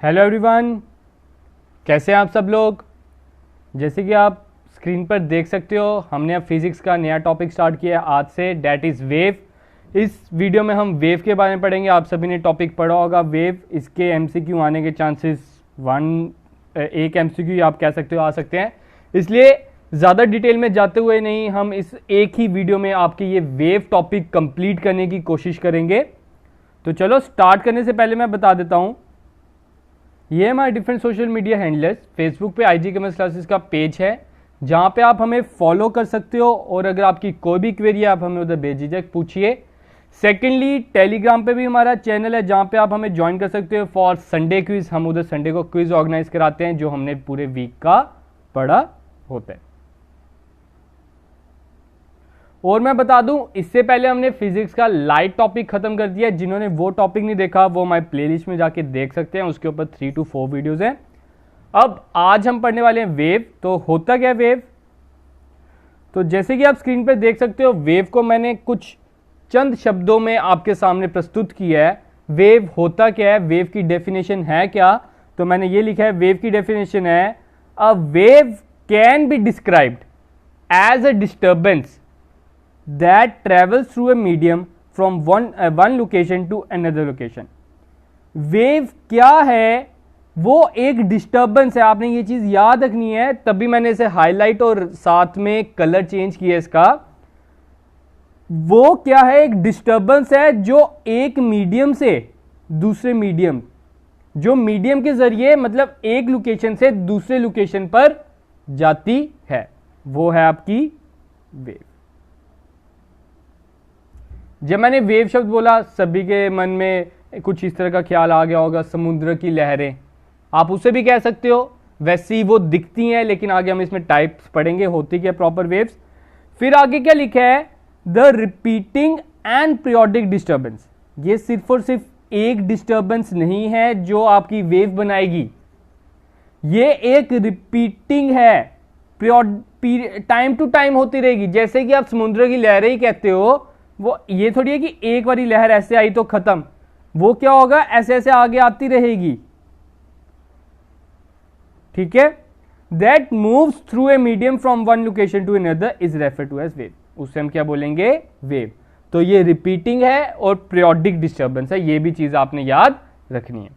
Hello everyone, कैसे हैं आप सब लोग। जैसे कि आप स्क्रीन पर देख सकते हो, हमने अब फिजिक्स का नया टॉपिक स्टार्ट किया है आज से, डैट इज़ वेव। इस वीडियो में हम वेव के बारे में पढ़ेंगे। आप सभी ने टॉपिक पढ़ा होगा वेव। इसके एमसीक्यू आने के चांसेस एक एमसीक्यू आप कह सकते हो आ सकते हैं, इसलिए ज़्यादा डिटेल में जाते हुए नहीं, हम इस एक ही वीडियो में आपके ये वेव टॉपिक कंप्लीट करने की कोशिश करेंगे। तो चलो स्टार्ट करने से पहले मैं बता देता हूँ, ये हमारे different social media handlers, Facebook पे IG कॉमर्स क्लासेस का पेज है जहाँ पे आप हमें फॉलो कर सकते हो, और अगर आपकी कोई भी क्वेरी है आप हमें उधर बेझिझक पूछिए। सेकेंडली, टेलीग्राम पे भी हमारा चैनल है जहाँ पे आप हमें ज्वाइन कर सकते हो फॉर संडे क्विज। हम उधर संडे को क्विज ऑर्गेनाइज कराते हैं जो हमने पूरे वीक का पढ़ा होता है। और मैं बता दूं, इससे पहले हमने फिजिक्स का लाइट टॉपिक खत्म कर दिया। जिन्होंने वो टॉपिक नहीं देखा वो हमारे प्लेलिस्ट में जाके देख सकते हैं, उसके ऊपर 3 to 4 वीडियोस हैं। अब आज हम पढ़ने वाले हैं वेव। तो होता क्या है वेव? तो जैसे कि आप स्क्रीन पर देख सकते हो, वेव को मैंने कुछ चंद शब्दों में आपके सामने प्रस्तुत किया है। वेव होता क्या है, वेव की डेफिनेशन है क्या? तो मैंने ये लिखा है, वेव की डेफिनेशन है, a wave can be described as a disturbance that travels through a medium from one location to another location। Wave क्या है? वो एक डिस्टर्बेंस है। आपने ये चीज याद रखनी है, तभी मैंने इसे हाईलाइट और साथ में कलर चेंज किया इसका। वो क्या है? एक डिस्टर्बेंस है जो एक मीडियम से दूसरे मीडियम, जो मीडियम के जरिए मतलब एक लोकेशन से दूसरे लोकेशन पर जाती है, वो है आपकी वेव। जब मैंने वेव शब्द बोला, सभी के मन में कुछ इस तरह का ख्याल आ गया होगा, समुद्र की लहरें। आप उसे भी कह सकते हो, वैसे ही वो दिखती हैं, लेकिन आगे हम इसमें टाइप्स पढ़ेंगे होती क्या प्रॉपर वेव्स। फिर आगे क्या लिखा है? The repeating and periodic disturbance. ये सिर्फ और सिर्फ एक डिस्टर्बेंस नहीं है जो आपकी वेव बनाएगी, ये एक रिपीटिंग है, टाइम टू टाइम होती रहेगी। जैसे कि आप समुद्र की लहरें ही कहते हो, वो ये थोड़ी है कि एक बारी लहर ऐसे आई तो खत्म। वो क्या होगा? ऐसे ऐसे आगे आती रहेगी, ठीक है। That moves through a medium from one location to another is refer to as wave. उससे हम क्या बोलेंगे? वेव। तो ये रिपीटिंग है और पीरियोडिक डिस्टर्बेंस है, ये भी चीज आपने याद रखनी है।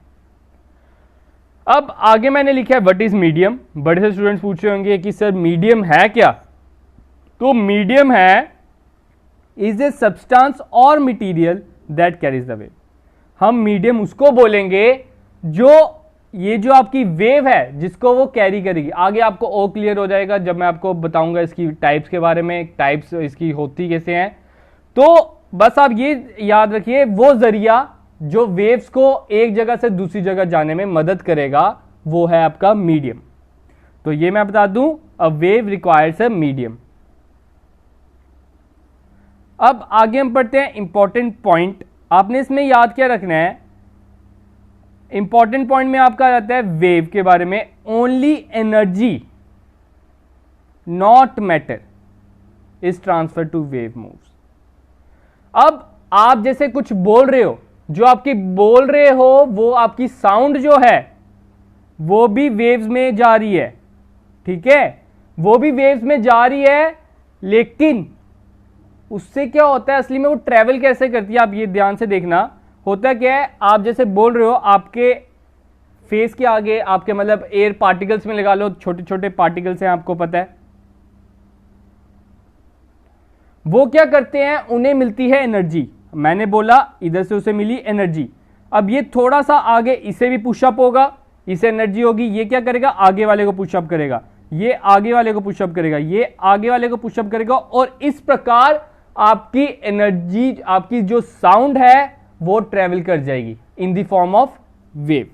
अब आगे मैंने लिखा है व्हाट इज मीडियम। बड़े से स्टूडेंट्स पूछ रहे होंगे कि सर मीडियम है क्या? तो मीडियम है इज ए सब्सटेंस और material that carries the wave. हम मीडियम उसको बोलेंगे जो ये जो आपकी वेव है जिसको वो कैरी करेगी। आगे आपको और क्लियर हो जाएगा जब मैं आपको बताऊंगा इसकी टाइप्स के बारे में, टाइप्स इसकी होती कैसे हैं। तो बस आप ये याद रखिए, वो जरिया जो वेव्स को एक जगह से दूसरी जगह जाने में मदद करेगा वो है आपका मीडियम। तो ये मैं बता दूं, a wave requires a medium. अब आगे हम पढ़ते हैं इंपॉर्टेंट पॉइंट। आपने इसमें याद क्या रखना है? इंपॉर्टेंट पॉइंट में आपका आता है वेव के बारे में, only energy not matter is transfer to wave moves. अब आप जैसे कुछ बोल रहे हो, जो आपकी बोल रहे हो वो आपकी साउंड जो है वो भी वेव्स में जा रही है, ठीक है, वो भी वेव्स में जा रही है। लेकिन उससे क्या होता है, असली में वो ट्रेवल कैसे करती है, आप ये ध्यान से देखना। होता क्या है, आप जैसे बोल रहे हो, आपके फेस के आगे आपके मतलब एयर पार्टिकल्स में लगा लो, छोटे छोटे पार्टिकल्स हैं, आपको पता है वो क्या करते हैं, उन्हें मिलती है एनर्जी। मैंने बोला इधर से उसे मिली एनर्जी। अब ये थोड़ा सा आगे इसे भी पुशअप होगा, इसे एनर्जी होगी, ये क्या करेगा? आगे वाले को पुशअप करेगा, ये आगे वाले को पुशअप करेगा, ये आगे वाले को पुशअप करेगा, और इस प्रकार आपकी एनर्जी, आपकी जो साउंड है वो ट्रेवल कर जाएगी in the form of wave.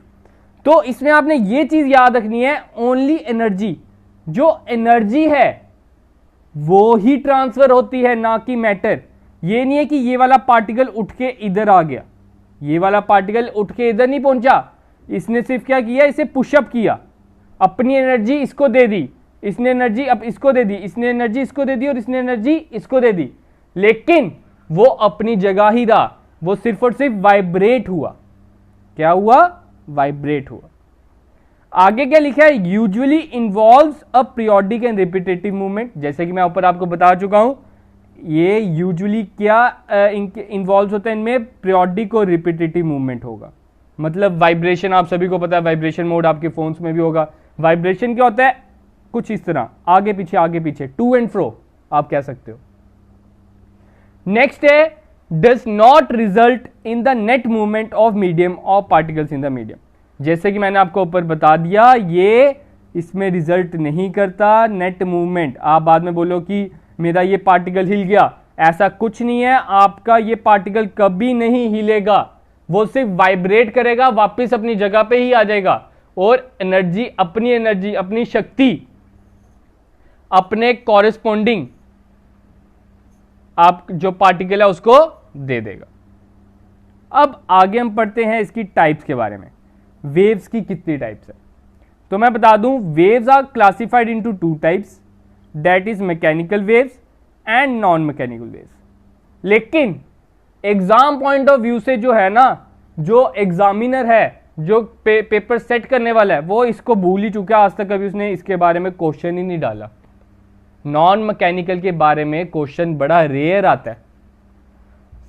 तो इसमें आपने ये चीज याद रखनी है, ओनली एनर्जी, जो एनर्जी है वो ही ट्रांसफर होती है, ना कि मैटर। ये नहीं है कि ये वाला पार्टिकल उठ के इधर आ गया, ये वाला पार्टिकल उठ के इधर नहीं पहुंचा, इसने सिर्फ क्या किया, इसे पुशअप किया, अपनी एनर्जी इसको दे दी, इसने एनर्जी अब इसको दे दी, इसने एनर्जी इसको दे दी, और इसने एनर्जी इसको दे दी। लेकिन वो अपनी जगह ही रहा, वो सिर्फ और सिर्फ वाइब्रेट हुआ। क्या हुआ? वाइब्रेट हुआ। आगे क्या लिखा है, usually involves a periodic and repetitive movement. जैसे कि मैं ऊपर आपको बता चुका हूं, ये यूजुअली क्या इन्वॉल्व होता है, इनमें पीरियोडिक और रिपीटेटिव मूवमेंट होगा। मतलब वाइब्रेशन, आप सभी को पता है वाइब्रेशन मोड आपके फोन्स में भी होगा। वाइब्रेशन क्या होता है, कुछ इस तरह आगे पीछे, टू एंड फ्रो आप कह सकते हो। नेक्स्ट है, does not result in the net movement of medium of particles in the medium. जैसे कि मैंने आपको ऊपर बता दिया, ये इसमें रिजल्ट नहीं करता नेट मूवमेंट। आप बाद में बोलो कि मेरा ये पार्टिकल हिल गया, ऐसा कुछ नहीं है। आपका ये पार्टिकल कभी नहीं हिलेगा, वो सिर्फ वाइब्रेट करेगा, वापस अपनी जगह पे ही आ जाएगा और एनर्जी, अपनी शक्ति अपने कॉरेस्पॉन्डिंग आप जो पार्टिकल है उसको दे देगा। अब आगे हम पढ़ते हैं इसकी टाइप्स के बारे में। वेव्स की कितनी टाइप्स है, तो मैं बता दूं, waves are classified into two types, that is mechanical waves and non mechanical waves. लेकिन एग्जाम पॉइंट ऑफ व्यू से जो है ना, जो एग्जामिनर है, जो पेपर सेट करने वाला है, वो इसको भूल ही चुका है। आज तक कभी उसने इसके बारे में क्वेश्चन ही नहीं डाला। नॉन मैकेनिकल के बारे में क्वेश्चन बड़ा रेयर आता है।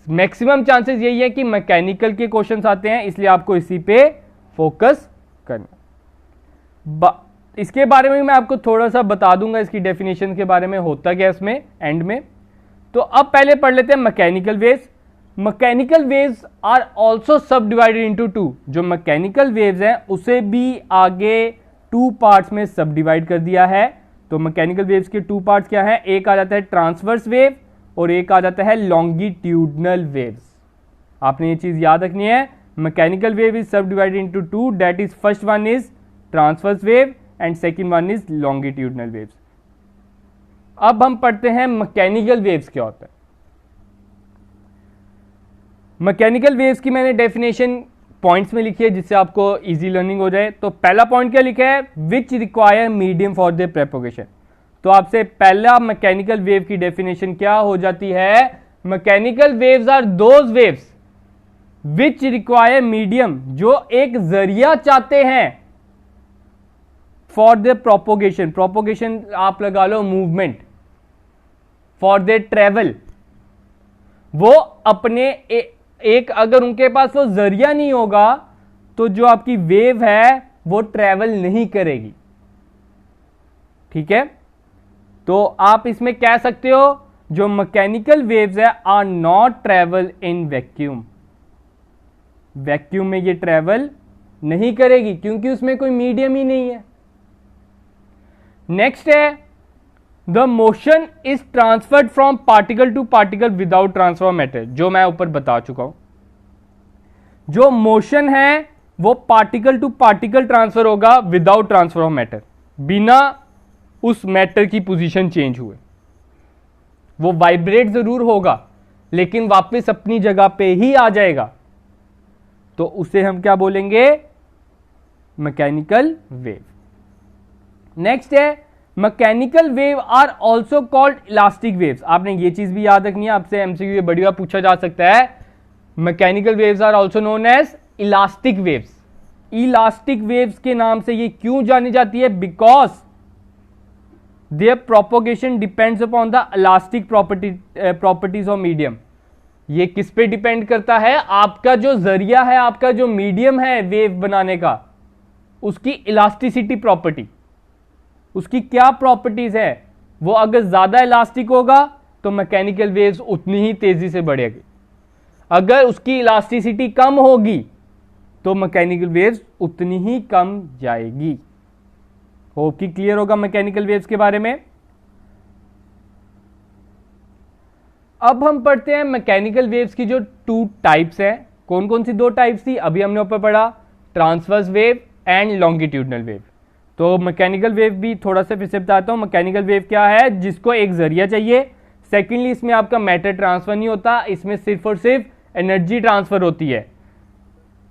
मैक्सिमम चांसेस यही है कि मैकेनिकल के क्वेश्चंस आते हैं, इसलिए आपको इसी पे फोकस करना। इसके बारे में मैं आपको थोड़ा सा बता दूंगा, इसकी डेफिनेशन के बारे में होता क्या इसमें एंड में। तो अब पहले पढ़ लेते हैं mechanical waves. Mechanical waves are also subdivided into two. जो मैकेनिकल वेव्स हैं उसे भी आगे टू पार्ट्स में सब डिवाइड कर दिया है। तो मैकेनिकल वेव्स के टू पार्ट्स क्या है, एक आ जाता है ट्रांसवर्स वेव और एक आ जाता है लॉन्गिट्यूडनल वेव्स। आपने ये चीज याद रखनी है, मैकेनिकल वेव इज सब divided into to, that is first one is transverse wave and second one is longitudinal waves. अब हम पढ़ते हैं मैकेनिकल वेव्स क्या होता है। मैकेनिकल वेव्स की मैंने डेफिनेशन पॉइंट्स में लिखी है जिससे आपको इजी लर्निंग हो जाए। तो पहला पॉइंट क्या लिखा है, विच require medium for the propagation. तो आपसे पहला मैकेनिकल वेव की डेफिनेशन क्या हो जाती है, mechanical waves are those waves which require medium, जो एक जरिया चाहते हैं फॉर द प्रोपोगेशन। प्रोपोगेशन आप लगा लो मूवमेंट, फॉर द ट्रेवल। वो अपने एक अगर उनके पास वो जरिया नहीं होगा तो जो आपकी वेव है वो ट्रेवल नहीं करेगी। ठीक है, तो आप इसमें कह सकते हो जो मैकेनिकल वेव्स है are not travel in vacuum. Vacuum में ये ट्रेवल नहीं करेगी क्योंकि उसमें कोई मीडियम ही नहीं है। नेक्स्ट है, the motion is transferred from particle to particle without transfer of matter. जो मैं ऊपर बता चुका हूं, जो मोशन है वो पार्टिकल टू पार्टिकल ट्रांसफर होगा विदाउट ट्रांसफर ऑफ मैटर, बिना उस मैटर की पोजीशन चेंज हुए। वो वाइब्रेट जरूर होगा लेकिन वापस अपनी जगह पे ही आ जाएगा, तो उसे हम क्या बोलेंगे, मैकेनिकल वेव। नेक्स्ट है, mechanical wave are also called elastic waves. आपने ये चीज भी याद रखनी है, आपसे एमसीक्यू बड़ी बार पूछा जा सकता है। Mechanical waves are also known as elastic waves. Elastic waves के नाम से ये क्यों जानी जाती है, because their propagation depends upon the elastic properties of medium. ये किस पे डिपेंड करता है, आपका जो जरिया है, आपका जो मीडियम है वेव बनाने का, उसकी इलास्टिसिटी प्रॉपर्टी, उसकी क्या प्रॉपर्टीज है। वो अगर ज्यादा इलास्टिक होगा तो मैकेनिकल वेव्स उतनी ही तेजी से बढ़ेगी, अगर उसकी इलास्टिसिटी कम होगी तो मैकेनिकल वेव्स उतनी ही कम जाएगी। होप कि क्लियर होगा मैकेनिकल वेव्स के बारे में। अब हम पढ़ते हैं मैकेनिकल वेव्स की जो टू टाइप्स है। कौन कौन सी दो टाइप्स थी, अभी हमने ऊपर पढ़ा, transverse wave and longitudinal wave. तो मैकेनिकल वेव भी थोड़ा सा फिर से बताता हूं। मैकेनिकल वेव क्या है, जिसको एक जरिया चाहिए। सेकेंडली, इसमें आपका मैटर ट्रांसफर नहीं होता, इसमें सिर्फ और सिर्फ एनर्जी ट्रांसफर होती है।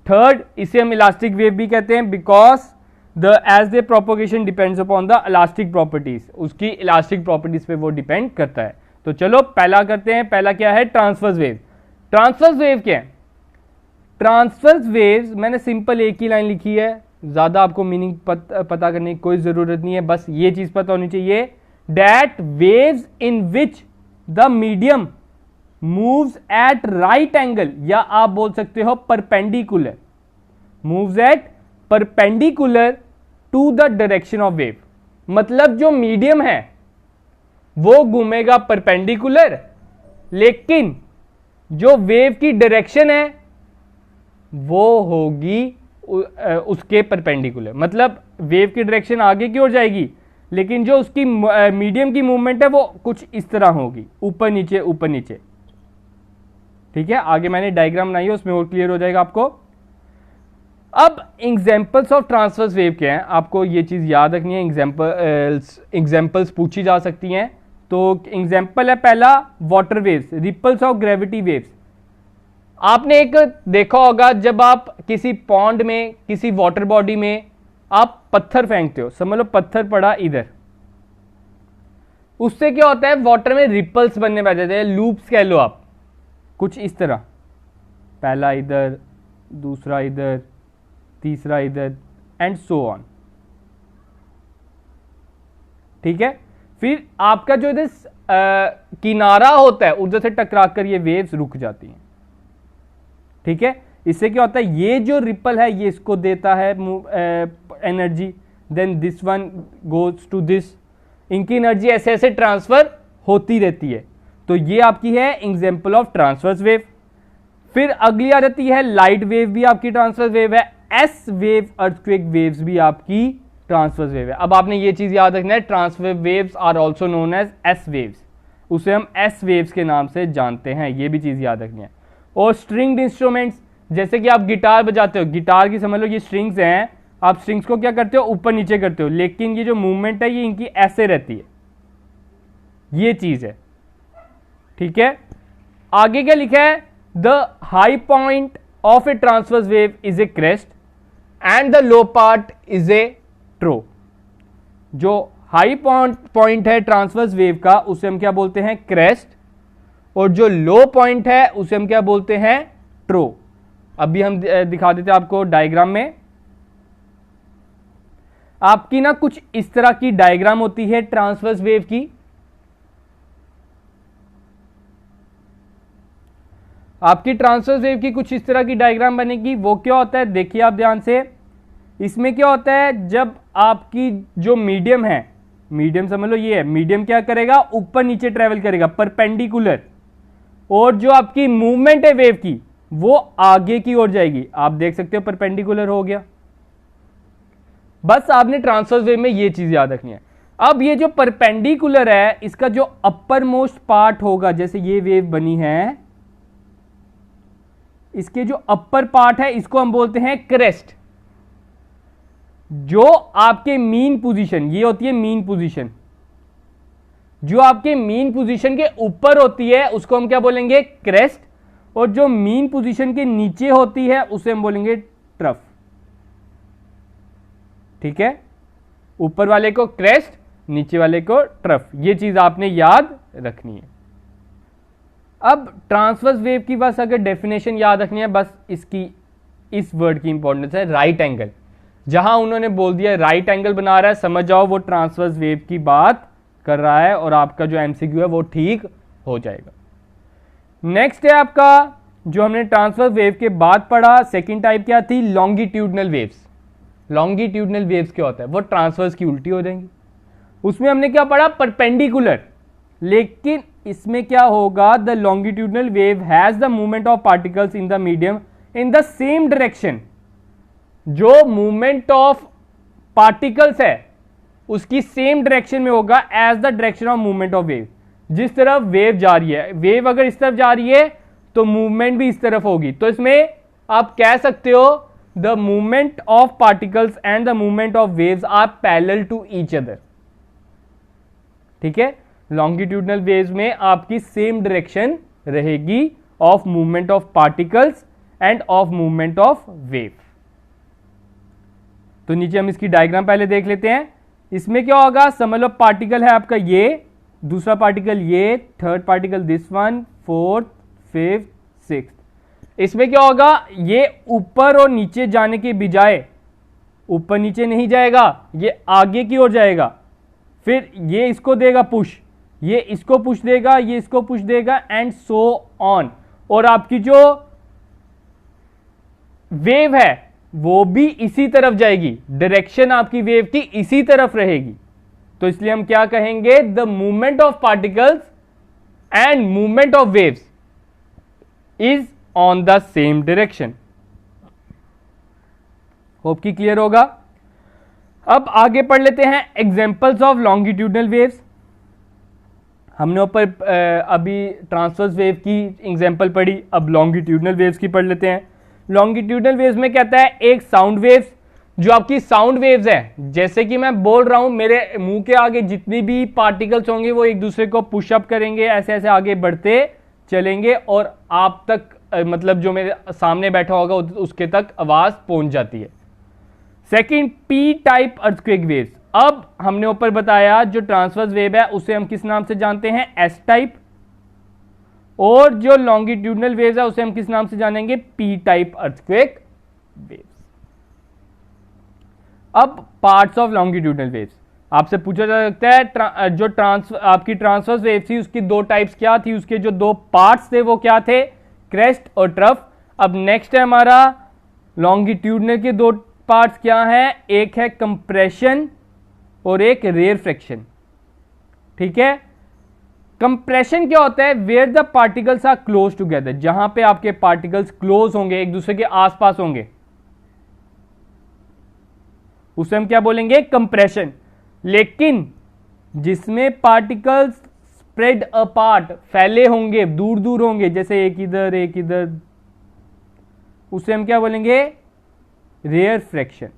थर्ड, इसे हम इलास्टिक वेव भी कहते हैं because the as the propagation depends upon the elastic properties, उसकी इलास्टिक प्रॉपर्टीज पे वो डिपेंड करता है। तो चलो पहला करते हैं। पहला क्या है, ट्रांसवर्स वेव। ट्रांसवर्स वेव क्या है, ट्रांसवर्स वेव्स मैंने सिंपल एक ही लाइन लिखी है, ज़्यादा आपको मीनिंग पता करने की कोई ज़रूरत नहीं है, बस ये चीज़ पता होनी चाहिए that waves in which the medium moves at right angle, या आप बोल सकते हो perpendicular, moves at perpendicular to the direction of wave. मतलब जो मीडियम है वो घूमेगा परपेंडिकुलर, लेकिन जो वेव की डायरेक्शन है वो होगी उसके परपेंडिकुलर। मतलब वेव की डायरेक्शन आगे की ओर जाएगी, लेकिन जो उसकी मीडियम की मूवमेंट है वो कुछ इस तरह होगी, ऊपर नीचे ऊपर नीचे। ठीक है, आगे मैंने डायग्राम बनाई है, उसमें और क्लियर हो जाएगा आपको। अब एग्जांपल्स ऑफ ट्रांसवर्स वेव क्या हैं, आपको ये चीज याद रखनी है। एग्जांपल्स पूछी जा सकती हैं। तो एग्जांपल है पहला water waves, ripples of gravity waves. आपने एक देखा होगा, जब आप किसी पॉन्ड में, किसी वाटर बॉडी में आप पत्थर फेंकते हो, समझ लो पत्थर पड़ा इधर, उससे क्या होता है, वाटर में रिपल्स बनने बैठ जाते हैं, लूप्स कह लो आप, कुछ इस तरह, पहला इधर, दूसरा इधर, तीसरा इधर, एंड सो ऑन। ठीक है, फिर आपका जो इधर किनारा होता है उधर से टकरा कर ये वेव्स रुक जाती हैं। ठीक है, इससे क्या होता है, ये जो रिपल है ये इसको देता है energy, then this one goes to this, इनकी एनर्जी ऐसे ऐसे ट्रांसफर होती रहती है। तो ये आपकी है एग्जांपल ऑफ ट्रांसवर्स वेव। फिर अगली आ जाती है लाइट वेव, भी आपकी ट्रांसवर्स वेव है। एस वेव, अर्थक्वेक वेव्स भी आपकी ट्रांसवर्स वेव है। अब आपने ये चीज याद रखना है, transverse waves are also known as S waves, उसे हम एस वेव्स के नाम से जानते हैं, ये भी चीज याद रखनी है। और स्ट्रिंग्ड इंस्ट्रूमेंट्स, जैसे कि आप गिटार बजाते हो, गिटार की समझ लो ये स्ट्रिंग्स हैं, आप स्ट्रिंग्स को क्या करते हो, ऊपर नीचे करते हो, लेकिन ये जो मूवमेंट है ये इनकी ऐसे रहती है, ये चीज है। ठीक है, आगे क्या लिखा है, the high point of a transverse wave is a crest and the low part is a trough. जो हाई पॉइंट है ट्रांसवर्स वेव का उसे हम क्या बोलते हैं, क्रेस्ट, और जो लो पॉइंट है उसे हम क्या बोलते हैं, ट्रो। अभी हम दिखा देते हैं आपको डायग्राम में। आपकी ना कुछ इस तरह की डायग्राम होती है ट्रांसवर्स वेव की। आपकी ट्रांसवर्स वेव की कुछ इस तरह की डायग्राम बनेगी। वो क्या होता है, देखिए आप ध्यान से, इसमें क्या होता है, जब आपकी जो मीडियम है, मीडियम समझ लो ये है, मीडियम क्या करेगा, ऊपर नीचे ट्रेवल करेगा परपेंडिकुलर, और जो आपकी मूवमेंट है वेव की वो आगे की ओर जाएगी। आप देख सकते हो परपेंडिकुलर हो गया। बस आपने ट्रांसवर्स वेव में ये चीज याद रखनी है। अब ये जो परपेंडिकुलर है इसका जो अपर मोस्ट पार्ट होगा, जैसे ये वेव बनी है, इसके जो अपर पार्ट है इसको हम बोलते हैं क्रेस्ट। जो आपके मीन पोजीशन, ये होती है मीन पोजीशन, जो आपके मीन पोजीशन के ऊपर होती है उसको हम क्या बोलेंगे, क्रेस्ट, और जो मीन पोजीशन के नीचे होती है उसे हम बोलेंगे ट्रफ। ठीक है, ऊपर वाले को क्रेस्ट, नीचे वाले को ट्रफ, ये चीज आपने याद रखनी है। अब ट्रांसवर्स वेव की बस अगर डेफिनेशन याद रखनी है, बस इसकी, इस वर्ड की इंपॉर्टेंस है राइट एंगल। जहां उन्होंने बोल दिया राइट एंगल बना रहा है, समझ जाओ वो ट्रांसवर्स वेव की बात कर रहा है और आपका जो एमसीक्यू है वो ठीक हो जाएगा। नेक्स्ट है आपका, जो हमने ट्रांसवर्स वेव के बाद पढ़ा, सेकंड टाइप क्या थी, लॉन्गिट्यूडनल वेव्स। लॉन्गिट्यूडनल वेव्स क्या होता है, वो ट्रांसवर्स की उल्टी हो जाएंगी। उसमें हमने क्या पढ़ा, परपेंडिकुलर, लेकिन इसमें क्या होगा, the longitudinal wave has the movement of particles in the medium in the same direction. जो मूवमेंट ऑफ पार्टिकल्स है उसकी सेम डायरेक्शन में होगा as the direction of movement of wave. जिस तरफ वेव जा रही है, वेव अगर इस तरफ जा रही है तो मूवमेंट भी इस तरफ होगी। तो इसमें आप कह सकते हो the movement of particles and the movement of waves are parallel to each other. ठीक है, लॉन्गिट्यूडनल वेव्स में आपकी सेम डायरेक्शन रहेगी of movement of particles and of movement of wave. तो नीचे हम इसकी डायग्राम पहले देख लेते हैं। इसमें क्या होगा, समझ लो पार्टिकल है आपका ये, दूसरा पार्टिकल ये, third particle this one, fourth, fifth, sixth. इसमें क्या होगा, ये ऊपर और नीचे जाने के बजाय ऊपर नीचे नहीं जाएगा, ये आगे की ओर जाएगा, फिर ये इसको देगा पुश, ये इसको पुश देगा, ये इसको पुश देगा एंड सो ऑन। और आपकी जो वेव है वो भी इसी तरफ जाएगी, डायरेक्शन आपकी वेव की इसी तरफ रहेगी। तो इसलिए हम क्या कहेंगे, the movement of particles and movement of waves is on the same direction. Hope की क्लियर होगा। अब आगे पढ़ लेते हैं एग्जांपल्स ऑफ लॉन्गिट्यूडनल वेव्स। हमने ऊपर अभी ट्रांसवर्स वेव की एग्जांपल पढ़ी, अब लॉन्गिट्यूडनल वेव्स की पढ़ लेते हैं। लॉन्गिट्यूडनल वेव्स में कहता है एक साउंड वेव्स, जो आपकी साउंड वेव्स है, जैसे कि मैं बोल रहा हूं, मेरे मुंह के आगे जितनी भी पार्टिकल्स होंगे वो एक दूसरे को पुशअप करेंगे, ऐसे ऐसे आगे बढ़ते चलेंगे और आप तक मतलब जो मेरे सामने बैठा होगा उसके तक आवाज पहुंच जाती है। Second, P type earthquake waves. अब हमने ऊपर बताया जो ट्रांसवर्स वेव है उसे हम किस नाम से जानते हैं, एस टाइप, और जो लॉन्गिट्यूडनल वेव्स है उसे हम किस नाम से जानेंगे, पी टाइप अर्थक्वेक वेव्स। अब पार्ट्स ऑफ लॉन्गिट्यूडनल वेव्स आपसे पूछा जा सकता है, जो आपकी ट्रांसवर्स वेव थी उसकी दो टाइप्स क्या थी, उसके जो दो पार्ट्स थे वो क्या थे, क्रेस्ट और ट्रफ। अब नेक्स्ट है हमारा लॉन्गिट्यूडनल के दो पार्ट्स क्या हैं, एक है कंप्रेशन और एक रेयरफेक्शन। ठीक है, कंप्रेशन क्या होता है, where the particles are close together, जहां पे आपके पार्टिकल्स क्लोज होंगे, एक दूसरे के आसपास होंगे, उसे हम क्या बोलेंगे, कंप्रेशन। लेकिन जिसमें पार्टिकल्स स्प्रेड अपार्ट, फैले होंगे, दूर दूर होंगे, जैसे एक इधर, उसे हम क्या बोलेंगे, रेयरफ्रैक्शन।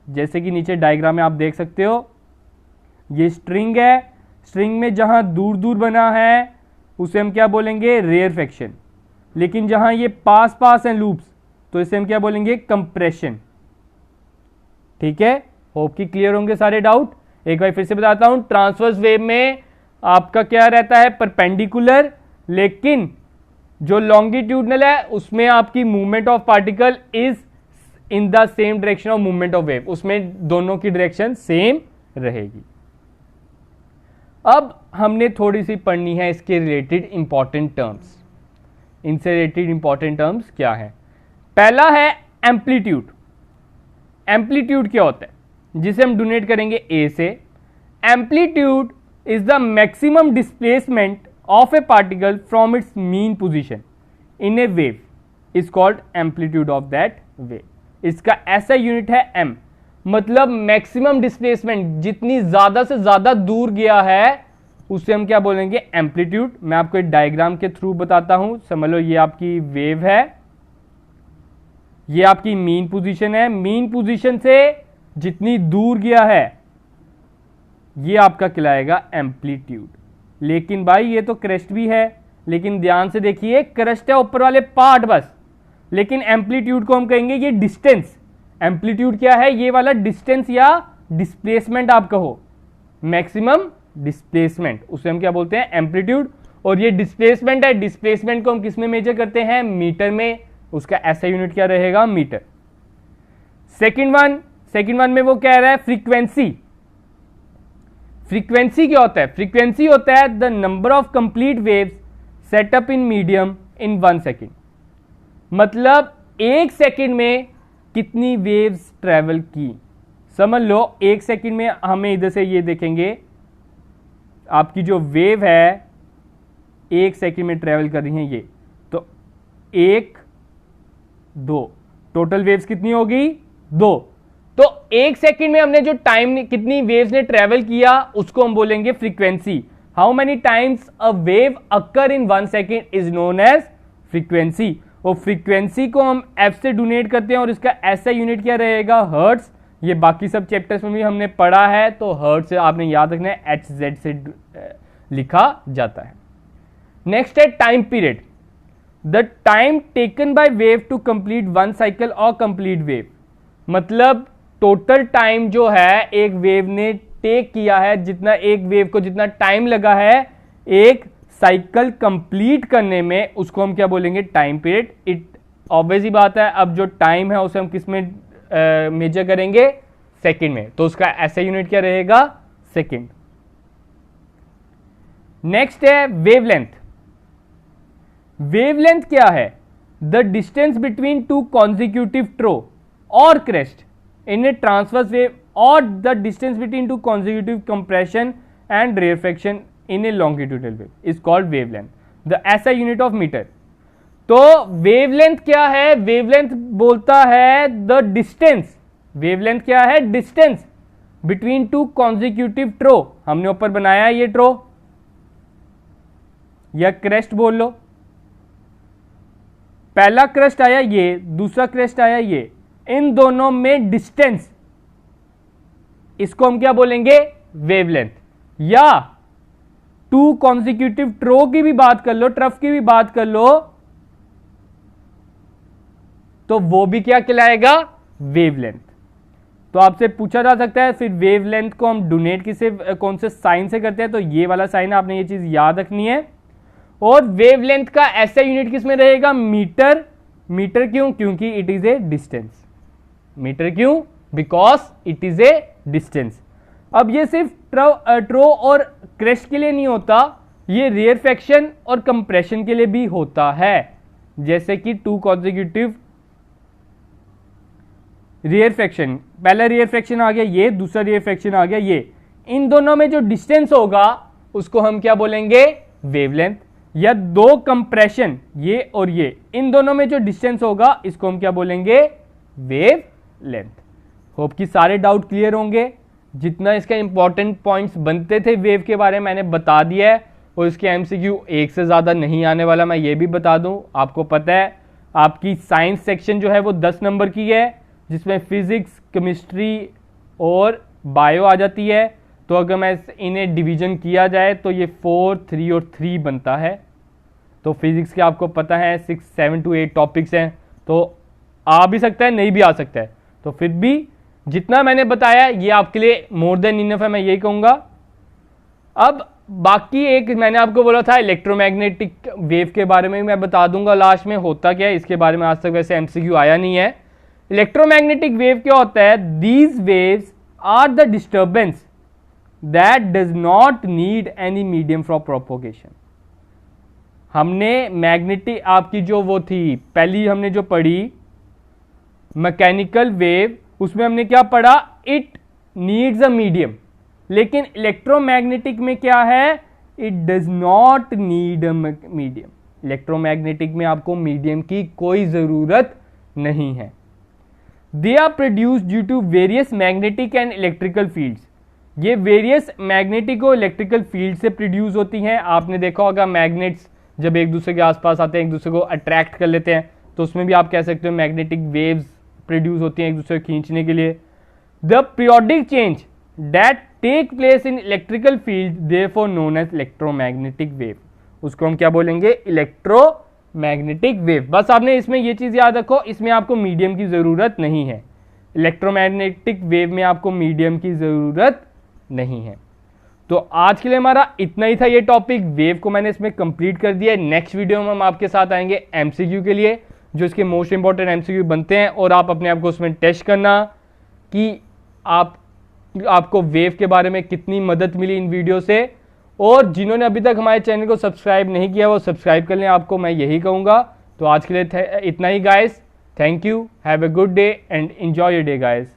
जैसे कि नीचे डायग्राम में आप देख सकते हो, ये स्ट्रिंग है, स्ट्रिंग में जहां दूर दूर बना है उसे हम क्या बोलेंगे, रेयरफेक्शन। लेकिन जहां ये पास पास हैं लूप्स तो इसे हम क्या बोलेंगे, कंप्रेशन। ठीक है, होप कि क्लियर होंगे सारे डाउट। एक बार फिर से बताता हूं, ट्रांसवर्स वेव में आपका क्या रहता है, परपेंडिकुलर, लेकिन जो लॉन्गिट्यूडनल है उसमें आपकी movement of particle is in the same direction of movement of wave, उसमें दोनों की डायरेक्शन सेम रहेगी। अब हमने थोड़ी सी पढ़नी है इसके रिलेटेड इंपॉर्टेंट टर्म्स। इनसे रिलेटेड इंपॉर्टेंट टर्म्स क्या है, पहला है एम्पलीट्यूड। एम्पलीट्यूड क्या होता है, जिसे हम डोनेट करेंगे ए से। Amplitude is the maximum displacement of A particle from its mean position in A wave is called amplitude of that wave. इसका ऐसा यूनिट है एम, मतलब मैक्सिमम डिस्प्लेसमेंट, जितनी ज्यादा से ज्यादा दूर गया है उसे हम क्या बोलेंगे, एम्पलीट्यूड। मैं आपको एक डायग्राम के थ्रू बताता हूं, समझ लो, ये आपकी वेव है, ये आपकी मीन पोजीशन है, मीन पोजीशन से जितनी दूर गया है ये आपका कहलाएगा एम्पलीट्यूड। लेकिन भाई ये तो क्रेस्ट भी है, लेकिन ध्यान से देखिए, क्रेस्ट है ऊपर वाले पार्ट बस, लेकिन एम्पलीट्यूड को हम कहेंगे ये डिस्टेंस। एम्पलीट्यूड क्या है, ये वाला डिस्टेंस या डिस्प्लेसमेंट आप कहो, मैक्सिमम डिस्प्लेसमेंट, उसे हम क्या बोलते हैं, एम्पलीट्यूड। और ये डिस्प्लेसमेंट है, डिस्प्लेसमेंट को हम किस में मेजर करते हैं, मीटर में, उसका ऐसा यूनिट क्या रहेगा, मीटर। सेकंड वन में वो कह रहा है फ्रीक्वेंसी। फ्रीक्वेंसी क्या होता है, फ्रीक्वेंसी होता है the number of complete waves set up in medium in 1 second, मतलब 1 सेकेंड में कितनी वेव्स ट्रेवल की। समझ लो 1 सेकेंड में हमें इधर से ये देखेंगे, आपकी जो वेव है 1 सेकेंड में ट्रेवल कर रही है ये, तो 1 2 टोटल वेव्स कितनी होगी, 2। तो 1 सेकेंड में हमने जो टाइम कितनी वेव्स ने ट्रेवल किया उसको हम बोलेंगे frequency. How many times a wave occur in 1 second is known as frequency. और फ्रीक्वेंसी को हम एफ से डोनेट करते हैं और इसका ऐसा यूनिट क्या रहेगा, हर्ट्ज। ये बाकी सब चैप्टर्स में भी हमने पढ़ा है, तो हर्ट्ज से आपने याद रखना है, एच जेड से लिखा जाता है। नेक्स्ट है time period, the time taken by wave to complete 1 cycle और कंप्लीट वेव, मतलब टोटल टाइम जो है एक वेव ने टेक किया है, जितना एक वेव को जितना टाइम लगा है एक साइकिल कंप्लीट करने में, उसको हम क्या बोलेंगे, टाइम पीरियड। इट ऑब्वियस ही बात है, अब जो टाइम है उसे हम किस में मेजर करेंगे, सेकंड में, तो उसका ऐसा यूनिट क्या रहेगा, सेकंड। नेक्स्ट है वेवलेंथ। वेवलेंथ क्या है, the distance between two consecutive trough और crest in a transverse wave और the distance between two consecutive compression and rarefaction in a longitudinal wave is called wavelength, the S I unit of metre. तो wavelength क्या है, wavelength बोलता है the distance, wavelength क्या है, distance between two consecutive ट्रो, हमने ऊपर बनाया ये ट्रो या क्रेस्ट बोल लो, पहला क्रेस्ट आया ये, दूसरा क्रेस्ट आया ये, इन दोनों में डिस्टेंस, इसको हम क्या बोलेंगे, वेवलेंथ। या टू कॉन्जिक्यूटिव ट्रो की भी बात कर लो, ट्रफ की भी बात कर लो, तो वो भी क्या कहलाएगा, वेवलेंथ। तो आपसे पूछा जा सकता है फिर वेवलेंथ को हम डोनेट किसे, कौन से साइन से करते हैं, तो ये वाला साइन आपने ये चीज याद रखनी है। और वेवलेंथ का ऐसा यूनिट किस में रहेगा, मीटर। मीटर क्यों, क्योंकि it is a distance. Metre क्यों, because it is a distance. अब ये सिर्फ ट्रो और क्रेस्ट के लिए नहीं होता, ये रेयरफेक्शन और कंप्रेशन के लिए भी होता है, जैसे कि टू कॉन्जिक्यूटिव रेयरफेक्शन, पहला रेयरफेक्शन आ गया ये, दूसरा रेयरफेक्शन आ गया ये, इन दोनों में जो डिस्टेंस होगा उसको हम क्या बोलेंगे, वेवलेंथ। या दो कंप्रेशन ये और ये, इन दोनों में जो डिस्टेंस होगा इसको हम क्या बोलेंगे, वेवलेंथ। होप कि सारे डाउट क्लियर होंगे। जितना इसका इंपॉर्टेंट पॉइंट्स बनते थे वेव के बारे में मैंने बता दिया है, और इसके एमसीक्यू एक से ज्यादा नहीं आने वाला, मैं ये भी बता दूं। आपको पता है आपकी साइंस सेक्शन जो है वो 10 नंबर की है, जिसमें फिजिक्स, केमिस्ट्री और बायो आ जाती है। तो अगर मैं इन्हें डिवीजन किया जाए तो ये 4, 3 और 3 बनता है। तो फिजिक्स के आपको पता है 6, 7 to 8 टॉपिक्स हैं, तो आ भी सकता है नहीं भी आ सकता है। तो फिर भी जितना मैंने बताया ये आपके लिए मोर देन इनफ है, मैं यही कहूँगा। अब बाकी एक मैंने आपको बोला था इलेक्ट्रोमैग्नेटिक वेव के बारे में मैं बता दूंगा लास्ट में, होता क्या है इसके बारे में आज तक वैसे एमसीक्यू आया नहीं है। इलेक्ट्रोमैग्नेटिक वेव क्या होता है, these waves are the disturbance that does not need any medium for propagation. हमने मैग्नेटिक आपकी जो वो थी पहली हमने जो पढ़ी मैकेनिकल वेव, उसमें हमने क्या पढ़ा, इट नीड्स अ मीडियम। लेकिन इलेक्ट्रोमैग्नेटिक में क्या है, it does not need a medium. Electromagnetic में आपको मीडियम की कोई जरूरत नहीं है। They are produce due to various magnetic and electrical fields. ये वेरियस मैग्नेटिक और इलेक्ट्रिकल फील्ड से प्रोड्यूस होती हैं। आपने देखा होगा मैग्नेट्स जब एक दूसरे के आसपास आते हैं एक दूसरे को अट्रैक्ट कर लेते हैं, तो उसमें भी आप कह सकते हो मैग्नेटिक वेव्स प्रोड्यूस होती हैं एक दूसरे को खींचने के लिए। The periodic change that take place in electrical field therefore known as electromagnetic wave, उसको हम क्या बोलेंगे, इलेक्ट्रोमैग्नेटिक वेव। बस आपने इसमें ये चीज याद रखो, इसमें आपको मीडियम की जरूरत नहीं है। इलेक्ट्रोमैग्नेटिक वेव में आपको मीडियम की जरूरत नहीं है। तो आज के लिए हमारा इतना ही था, ये टॉपिक वेव को मैंने इसमें कंप्लीट कर दिया है। नेक्स्ट वीडियो में हम आपके साथ आएंगे एमसीक्यू के लिए, जो इसके मोस्ट इंपॉर्टेंट एमसीक्यू बनते हैं, और आप अपने आप को उसमें टेस्ट करना कि आपको वेव के बारे में कितनी मदद मिली इन वीडियो से। और जिन्होंने अभी तक हमारे चैनल को सब्सक्राइब नहीं किया वो सब्सक्राइब कर लें, आपको मैं यही कहूँगा। तो आज के लिए इतना ही guys, thank you, have a good day and enjoy your day guys.